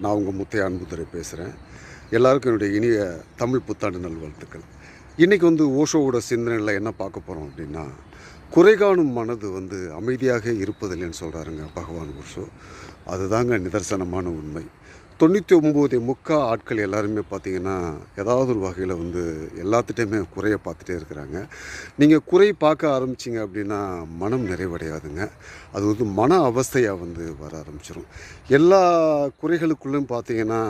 நான் உங்கள் முத்தையா அன்புத்துறை பேசுகிறேன். எல்லாருக்கும் என்னுடைய இனிய தமிழ் புத்தாண்டு நல்வாழ்த்துக்கள். இன்றைக்கி ஓஷோவோட சிந்தனையில் என்ன பார்க்க போகிறோம் அப்படின்னா, குறை காணும் மனது அமைதியாக இருப்பதில்லைன்னு சொல்கிறாருங்க பகவான் ஓஷோ. அதுதாங்க நிதர்சனமான உண்மை. 99.3 ஆட்கள் எல்லாருமே பார்த்திங்கன்னா ஏதாவது ஒரு வகையில் எல்லாத்துட்டையுமே குறையை பார்த்துட்டே இருக்கிறாங்க. நீங்கள் குறை பார்க்க ஆரம்பிச்சிங்க அப்படின்னா மனம் நிறைவடையாதுங்க. அது மன அவஸ்தையாக வர ஆரம்பிச்சிடும். எல்லா குறைகளுக்குள்ளும் பார்த்திங்கன்னா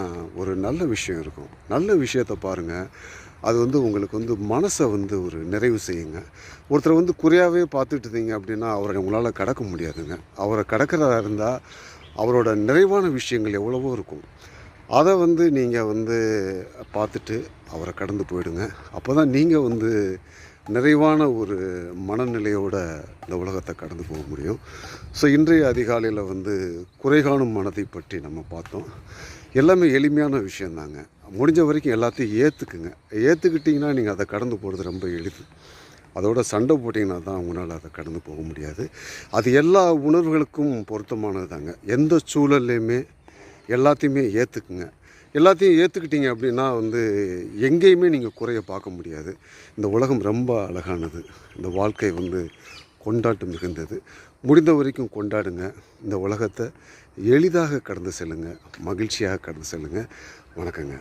ஒரு நல்ல விஷயம் இருக்கும். நல்ல விஷயத்தை பாருங்கள். அது உங்களுக்கு மனசை ஒரு நிறைவு செய்யுங்க. ஒருத்தரை குறையாகவே பார்த்துட்டு இருந்தீங்க அப்படின்னா அவரை உங்களால் கடக்க முடியாதுங்க. அவரை கடக்கிறதா இருந்தால் அவரோட நிறைவான விஷயங்கள் எவ்வளவோ இருக்கும். அதை நீங்கள் பார்த்துட்டு அவரை கடந்து போயிடுங்க. அப்போ தான் நீங்கள் நிறைவான ஒரு மனநிலையோட இந்த உலகத்தை கடந்து போக முடியும். ஸோ இன்றைய அதிகாலையில் குறை காணும் மனதை பற்றி நம்ம பார்த்தோம். எல்லாமே எளிமையான விஷயந்தாங்க. முடிஞ்ச வரைக்கும் எல்லாத்தையும் ஏற்றுக்கிட்டிங்கன்னா நீங்கள் அதை கடந்து போகிறது ரொம்ப எளிது. அதோட சண்டை போட்டிங்கன்னா தான் உங்களால் அதை கடந்து போக முடியாது. அது எல்லா உணர்வுகளுக்கும் பொருத்தமானது தாங்க. எந்த சூழல்லையுமே எல்லாத்தையுமே எல்லாத்தையும் ஏற்றுக்கிட்டீங்க அப்படின்னா எங்கேயுமே நீங்கள் குறைய பார்க்க முடியாது. இந்த உலகம் ரொம்ப அழகானது. இந்த வாழ்க்கை கொண்டாட்டம் மிகுந்தது. முடிந்த வரைக்கும் கொண்டாடுங்க. இந்த உலகத்தை எளிதாக கடந்து செல்லுங்கள். மகிழ்ச்சியாக கடந்து செல்லுங்கள். வணக்கங்க.